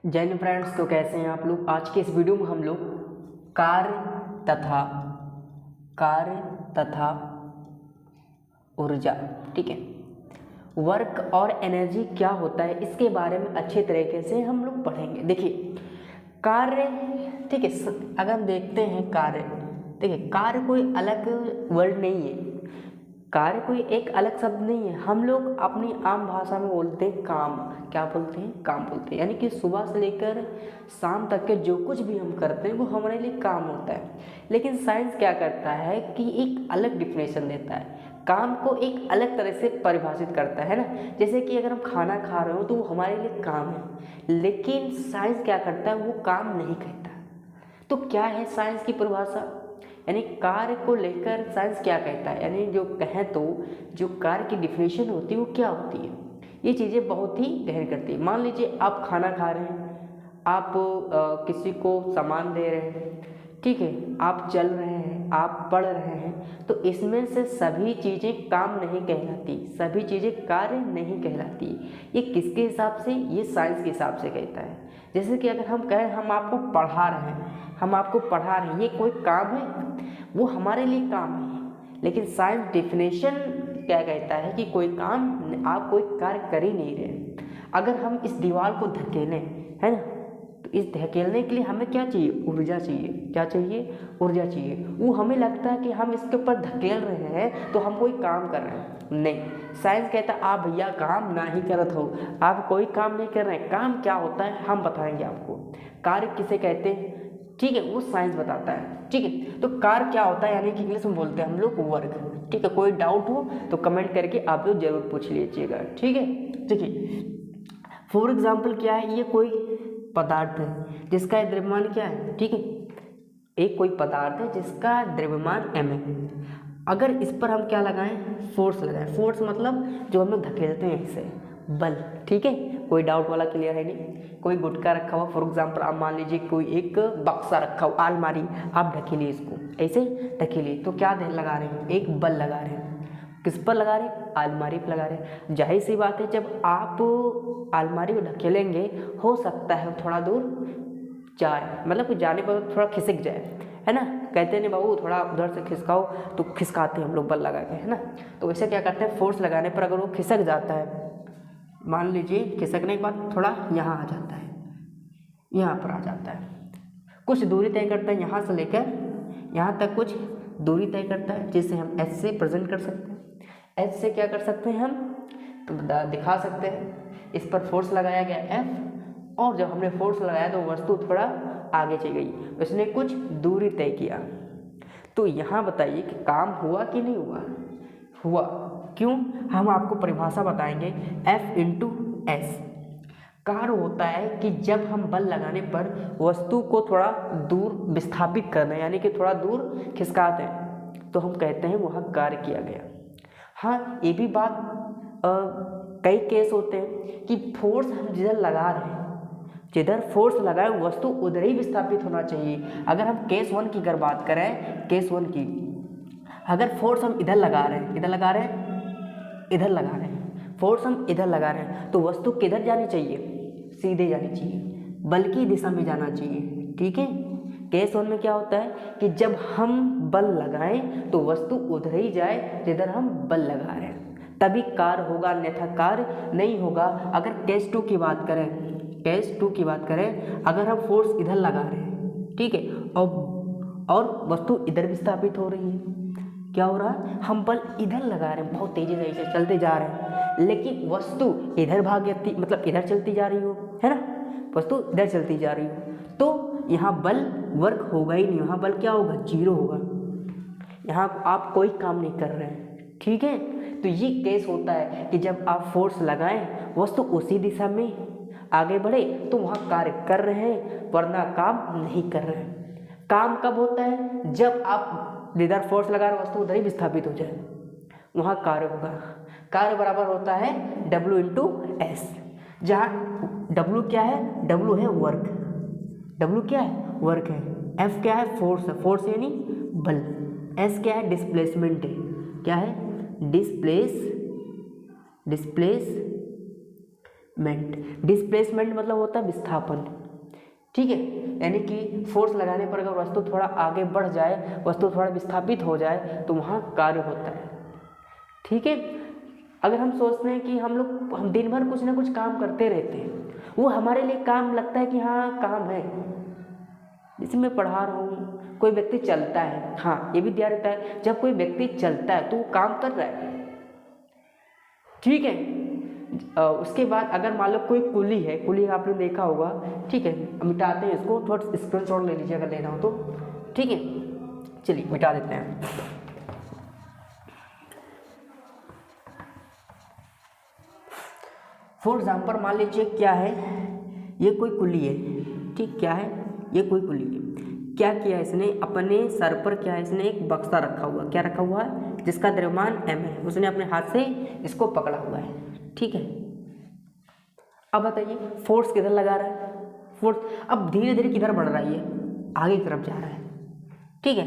जय हिंद फ्रेंड्स। तो कैसे हैं आप लोग। आज के इस वीडियो में हम लोग कार्य तथा ऊर्जा, ठीक है, वर्क और एनर्जी क्या होता है इसके बारे में अच्छे तरीके से हम लोग पढ़ेंगे। देखिए कार्य, ठीक है, अगर हम देखते हैं कार्य, देखिए कार्य कोई अलग वर्ड नहीं है, कार्य कोई एक अलग शब्द नहीं है। हम लोग अपनी आम भाषा में बोलते हैं काम। क्या बोलते हैं? काम बोलते हैं। यानी कि सुबह से लेकर शाम तक के जो कुछ भी हम करते हैं वो हमारे लिए काम होता है। लेकिन साइंस क्या करता है कि एक अलग डिफिनेशन देता है, काम को एक अलग तरह से परिभाषित करता है ना। जैसे कि अगर हम खाना खा रहे हो तो वो हमारे लिए काम है, लेकिन साइंस क्या करता है, वो काम नहीं कहता। तो क्या है साइंस की परिभाषा, यानी कार्य को लेकर साइंस क्या कहता है, यानी जो कहें तो जो कार्य की डिफिनेशन होती है वो क्या होती है। ये चीज़ें बहुत ही गहन करती है। मान लीजिए आप खाना खा रहे हैं, आप किसी को सामान दे रहे हैं, ठीक है, आप चल रहे हैं, आप पढ़ रहे हैं, तो इसमें से सभी चीज़ें काम नहीं कहलाती, सभी चीज़ें कार्य नहीं कहलाती। ये किसके हिसाब से? ये साइंस के हिसाब से कहता है। जैसे कि अगर हम कहें हम आपको पढ़ा रहे हैं, हम आपको पढ़ा रहे हैं, ये कोई काम है? वो हमारे लिए काम है, लेकिन साइंस डिफिनेशन क्या कहता है कि कोई काम, आप कोई कार्य कर ही नहीं रहे। अगर हम इस दीवार को धकेलें, है ना, तो इस धकेलने के लिए हमें क्या चाहिए? ऊर्जा चाहिए। क्या चाहिए? ऊर्जा चाहिए। वो हमें लगता है कि हम इसके ऊपर धकेल रहे हैं तो हम कोई काम कर रहे हैं। नहीं, साइंस कहता है आप भैया काम ना ही करत हो, आप कोई काम नहीं कर रहे हैं। काम क्या होता है हम बताएंगे आपको। कार्य किसे कहते हैं, ठीक है, वो साइंस बताता है। ठीक है, तो कार्य क्या होता है, यानी कि इंग्लिश में बोलते हैं हम लोग वर्क। ठीक है, कोई डाउट हो तो कमेंट करके आप लोग जरूर पूछ लीजिएगा। ठीक है, देखिए फॉर एग्जाम्पल क्या है, ये कोई पदार्थ है जिसका द्रव्यमान क्या है, ठीक है, एक कोई पदार्थ है जिसका द्रव्यमान m है। अगर इस पर हम क्या लगाएं? फोर्स लगाएं। फोर्स मतलब जो हम लोग धकेलते हैं इसे, बल। ठीक है, कोई डाउट वाला क्लियर है? नहीं, कोई गुटका रखा हुआ, फॉर एग्जाम्पल आप मान लीजिए कोई एक बक्सा रखा हुआ, अलमारी, आप ढकेलिए इसको, ऐसे ढकेलिए तो क्या लगा रहे हैं? एक बल लगा रहे हैं। किस पर लगा रहे हैं? अलमारी पर लगा रहे हैं। जाहिर सी बात है, जब आप अलमारी को ढकेलेंगे हो सकता है थोड़ा दूर जाए, मतलब जाने पर थोड़ा खिसक जाए, है ना। कहते नहीं बाबू थोड़ा उधर से खिसकाओ, तो खिसकाते हैं हम लोग बल लगा के, है ना। तो वैसे क्या करते हैं, फोर्स लगाने पर अगर वो खिसक जाता है, मान लीजिए खिसकने के बाद थोड़ा यहाँ आ जाता है, यहाँ पर आ जाता है, कुछ दूरी तय करता है, यहाँ से लेकर यहाँ तक कुछ दूरी तय करता है, जिसे हम एच से प्रेजेंट कर सकते हैं। एच से क्या कर सकते हैं हम, तो दिखा सकते हैं। इस पर फोर्स लगाया गया एफ, और जब हमने फोर्स लगाया तो वस्तु थोड़ा आगे चली गई, उसने कुछ दूरी तय किया। तो यहाँ बताइए कि काम हुआ कि नहीं हुआ? हुआ। क्यों? हम आपको परिभाषा बताएंगे। F इंटू एस कार्य होता है कि जब हम बल लगाने पर वस्तु को थोड़ा दूर विस्थापित करना, यानी कि थोड़ा दूर खिसकाते हैं, तो हम कहते हैं वहाँ कार्य किया गया। हाँ, ये भी बात कई केस होते हैं कि फोर्स हम जिधर लगा रहे हैं, जिधर फोर्स लगाए वस्तु उधर ही विस्थापित होना चाहिए। अगर हम केस 1 की अगर बात करें, केस 1 की, अगर फोर्स हम इधर लगा रहे हैं, इधर लगा रहे हैं, इधर लगा रहे हैं, फोर्स हम इधर लगा रहे हैं, तो वस्तु किधर जानी चाहिए? सीधे जानी चाहिए, बल की दिशा में जाना चाहिए। ठीक है, केस 1 में क्या होता है कि जब हम बल लगाएं तो वस्तु उधर ही जाए जिधर हम बल लगा रहे हैं, तभी कार्य होगा, अन्यथा कार्य नहीं होगा। अगर केस 2 की बात करें, केस 2 की बात करें, अगर हम फोर्स इधर लगा रहे हैं, ठीक है, और वस्तु इधर विस्थापित हो रही है, क्या हो रहा है, हम बल इधर लगा रहे हैं, बहुत तेजी से ऐसे चलते जा रहे हैं, लेकिन वस्तु इधर भागती, मतलब इधर चलती जा रही हो, है ना, वस्तु इधर चलती जा रही हो, तो यहाँ बल वर्क होगा ही नहीं, यहाँ बल क्या होगा? जीरो होगा। यहाँ आप कोई काम नहीं कर रहे हैं। ठीक है, तो ये केस होता है कि जब आप फोर्स लगाएं वस्तु उसी दिशा में आगे बढ़े तो वहाँ कार्य कर रहे हैं, वरना काम नहीं कर रहे हैं। काम कब होता है? जब आप जिधर फोर्स लगा रहे वस्तु उधर ही विस्थापित हो जाए, वहाँ कार्य होगा। कार्य बराबर होता है W इंटू एस, जहाँ W क्या है? W है वर्क, W क्या है? वर्क है। F क्या है? फोर्स है, फोर्स यानी बल। S क्या है? डिस्प्लेसमेंट है, क्या है? डिस्प्लेसमेंट मतलब होता है विस्थापन, ठीक है, यानी कि फोर्स लगाने पर अगर वस्तु थोड़ा आगे बढ़ जाए, वस्तु थोड़ा विस्थापित हो जाए तो वहाँ कार्य होता है, ठीक है। अगर हम सोचते हैं कि हम दिन भर कुछ ना कुछ काम करते रहते हैं, वो हमारे लिए काम लगता है कि हाँ काम है। जैसे मैं पढ़ा रहा हूँ, कोई व्यक्ति चलता है, हाँ ये भी दिया रहता है, जब कोई व्यक्ति चलता है तो वो काम कर रहा है, ठीक है। उसके बाद अगर मान लो कोई कुली है, कुली आपने देखा होगा, ठीक है, मिटाते हैं इसको, थोड़ा स्क्रीनशॉट ले लीजिए अगर लेना हो तो, ठीक है। चलिए मिटा देते हैं। फॉर एग्जाम्पल मान लीजिए क्या है, ये कोई कुली है, ठीक, क्या है, ये कोई कुली है। क्या किया इसने, अपने सर पर क्या है, इसने एक बक्सा रखा हुआ, क्या रखा हुआ है, जिसका द्रव्यमान m है, उसने अपने हाथ से इसको पकड़ा हुआ है, ठीक है। अब बताइए फोर्स किधर लगा रहा है, फोर्स अब धीरे धीरे किधर बढ़ रहा है, ये आगे की तरफ जा रहा है, ठीक है,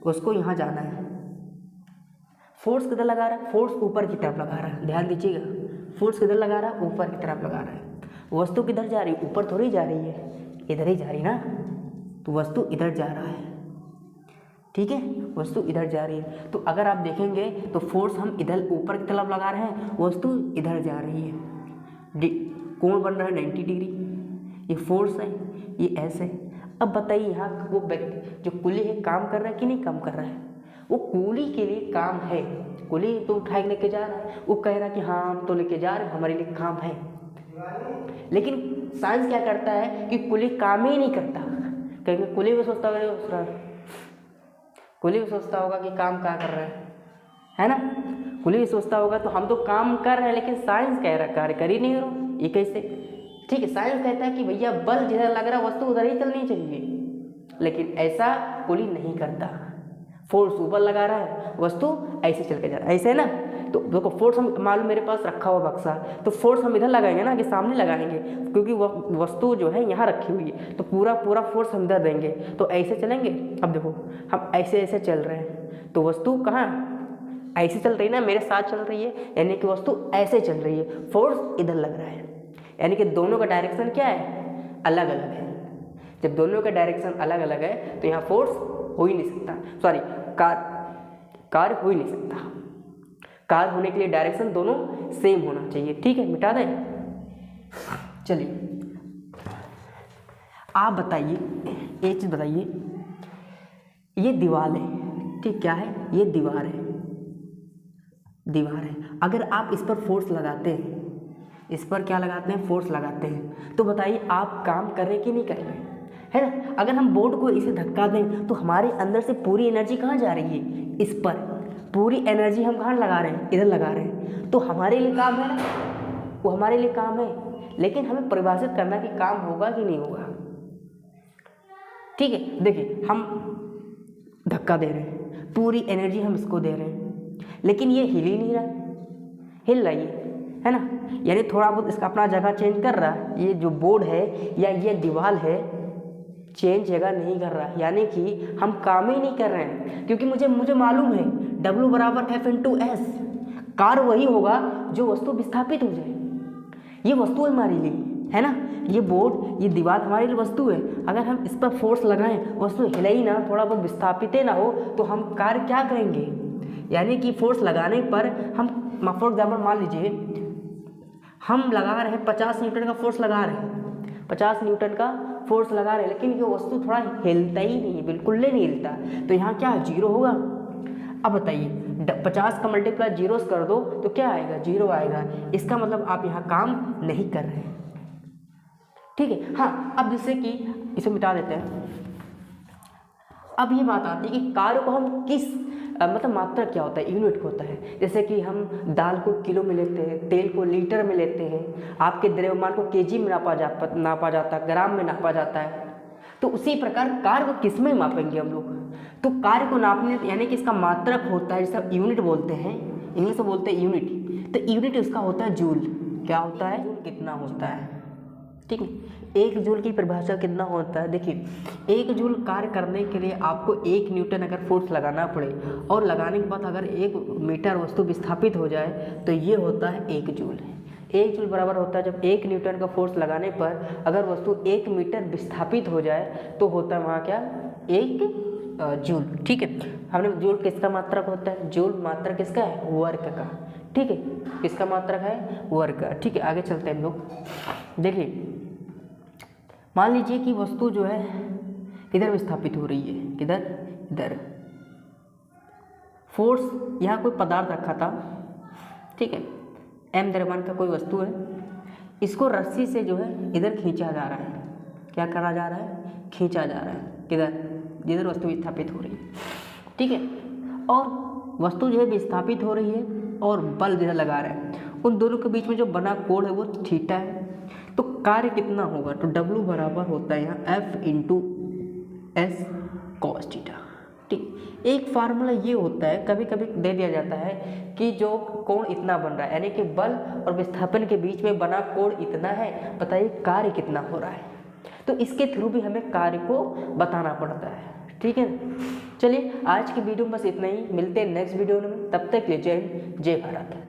उसको यहाँ जाना है। फोर्स किधर लगा रहा है, फोर्स ऊपर की तरफ लगा रहा है, ध्यान दीजिएगा, फोर्स किधर लगा रहा है, ऊपर की तरफ लगा रहा है। वस्तु किधर जा रही है, ऊपर थोड़ी जा रही है, इधर ही जा रही ना, तो वस्तु इधर जा रहा है, ठीक है, वस्तु इधर जा रही है। तो अगर आप देखेंगे तो फोर्स हम इधर ऊपर की तरफ लगा रहे हैं, वस्तु इधर जा रही है, कोण बन रहा है 90 डिग्री, ये फोर्स है, ये ऐसे। अब बताइए यहाँ वो व्यक्ति जो कुली है काम कर रहा है कि नहीं काम कर रहा है, वो कुली के लिए काम है, कुली तो उठा के लेके जा रहा है, वो कह रहा है कि हाँ हम तो लेके जा रहे हैं, हमारे लिए काम है। लेकिन साइंस क्या करता है कि कुली काम ही नहीं करता, कहेंगे कुली भी सोचता होगा, कुली भी सोचता होगा कि काम क्या कर रहा है ना, कुली भी सोचता होगा तो हम तो काम कर रहे हैं, लेकिन साइंस कह रहा है कार्य कर ही नहीं रहा, ये कैसे, ठीक है। साइंस कहता है कि भैया बल जिधर लग रहा है वस्तु उधर ही चलनी चाहिए, लेकिन ऐसा कुली नहीं करता, फोर्स ऊपर लगा रहा है, वस्तु ऐसे चल के जा रहा है, ऐसे है ना। तो देखो फोर्स हम मालूम मेरे पास रखा हुआ बक्सा, तो फोर्स हम इधर लगाएंगे ना कि सामने लगाएंगे, क्योंकि वह वस्तु जो है यहाँ रखी हुई है, तो पूरा फोर्स हम इधर देंगे, तो ऐसे चलेंगे। अब देखो हम ऐसे ऐसे चल रहे हैं, तो वस्तु कहाँ ऐसे चल रही है ना, मेरे साथ चल रही है, यानी कि वस्तु ऐसे चल रही है, फोर्स इधर लग रहा है, यानी कि दोनों का डायरेक्शन क्या है, अलग अलग है। जब दोनों का डायरेक्शन अलग अलग है तो यहाँ फोर्स हो ही नहीं सकता, सॉरी कार्य हो ही नहीं सकता। कार्य होने के लिए डायरेक्शन दोनों सेम होना चाहिए, ठीक है, मिटा दें। चलिए आप बताइए, एक चीज़ बताइए, ये दीवार है, ठीक, क्या है, ये दीवार है, दीवार है। अगर आप इस पर फोर्स लगाते हैं, इस पर क्या लगाते हैं, फोर्स लगाते हैं, तो बताइए आप काम कर रहे कि नहीं कर रहे, है ना। अगर हम बोर्ड को इसे धक्का दें तो हमारे अंदर से पूरी एनर्जी कहाँ जा रही है, इस पर, पूरी एनर्जी हम कहाँ लगा रहे हैं, इधर लगा रहे हैं, तो हमारे लिए काम है ना, वो हमारे लिए काम है, लेकिन हमें परिभाषित करना कि काम होगा कि नहीं होगा, ठीक है। देखिए हम धक्का दे रहे हैं, पूरी एनर्जी हम इसको दे रहे हैं, लेकिन ये हिल ही नहीं रहा, हिल रही है ना, यानी थोड़ा बहुत इसका अपना जगह चेंज कर रहा है, ये जो बोर्ड है या ये दीवार है चेंज जगह नहीं कर रहा, यानी कि हम काम ही नहीं कर रहे हैं, क्योंकि मुझे मालूम है W बराबर F/S, कार्य वही होगा जो वस्तु विस्थापित हो जाए, ये वस्तु है हमारे लिए, है ना, ये बोर्ड ये दीवार हमारे लिए वस्तु है। अगर हम इस पर फोर्स लगाएं, वस्तु हिले ही ना, थोड़ा बहुत विस्थापित ना हो, तो हम कार्य क्या करेंगे, यानी कि फोर्स लगाने पर हम, फॉर एग्जाम्पल मान लीजिए हम लगा रहे हैं 50 न्यूटन का फोर्स लगा रहे हैं, 50 न्यूटन का फोर्स लगा रहे हैं, लेकिन ये वस्तु थोड़ा हिलता ही नहीं, बिल्कुल नहीं हिलता, तो यहाँ क्या जीरो होगा। अब बताइए 50 का मल्टीप्लाई जीरो से कर दो तो क्या आएगा, जीरो आएगा, इसका मतलब आप यहाँ काम नहीं कर रहे हैं, ठीक है। हाँ अब जैसे कि इसे मिटा देते हैं, अब ये बात आती है कि कार्य को हम किस मतलब मात्रा क्या होता है, यूनिट होता है। जैसे कि हम दाल को किलो में लेते हैं, तेल को लीटर में लेते हैं, आपके द्रव्यमान को केजी में नापा जाता है, ग्राम में नापा जाता है, तो उसी प्रकार कार्य को किस में मापेंगे हम लोग, तो कार्य को नापने यानी कि इसका मात्रक होता है, जिसे यूनिट बोलते हैं, इंग्लिश में बोलते हैं यूनिट, तो यूनिट इसका होता है जूल, क्या होता है, जूल कितना होता है, ठीक है। 1 जूल की परिभाषा कितना होता है, देखिए 1 जूल कार्य करने के लिए आपको 1 न्यूटन अगर फोर्स लगाना पड़े और लगाने के बाद अगर 1 मीटर वस्तु विस्थापित हो जाए तो ये होता है 1 जूल। 1 जूल बराबर होता है जब 1 न्यूटन का फोर्स लगाने पर अगर वस्तु 1 मीटर विस्थापित हो जाए तो होता है वहाँ क्या, 1 जूल। ठीक है, हमने जूल किसका मात्रक होता है, जूल मात्रक किसका है, वर्क का। ठीक है, किसका मात्रक है, वर्क का। ठीक है, आगे चलते हैं हम लोग। देखिए मान लीजिए कि वस्तु जो है इधर विस्थापित हो रही है, किधर, इधर। फोर्स, यहाँ कोई पदार्थ रखा था, ठीक है, m द्रव्यमान का कोई वस्तु है, इसको रस्सी से जो है इधर खींचा जा रहा है। क्या करा जा रहा है, खींचा जा रहा है, किधर, जिधर वस्तु विस्थापित हो रही है। ठीक है, और वस्तु जो है विस्थापित हो रही है और बल जो है लगा रहा है, उन दोनों के बीच में जो बना कोण है वो थीटा है। तो कार्य कितना होगा, तो W बराबर होता है यहाँ F into S cos theta. ठीक, एक फार्मूला ये होता है, कभी कभी दे दिया जाता है कि जो कोण इतना बन रहा है, यानी कि बल और विस्थापन के बीच में बना कोण इतना है, बताइए कार्य कितना हो रहा है। तो इसके थ्रू भी हमें कार्य को बताना पड़ता है। ठीक है, चलिए आज की वीडियो में बस इतना ही, मिलते हैं नेक्स्ट वीडियो में, तब तक के लिए जय हिंद, जय भारत।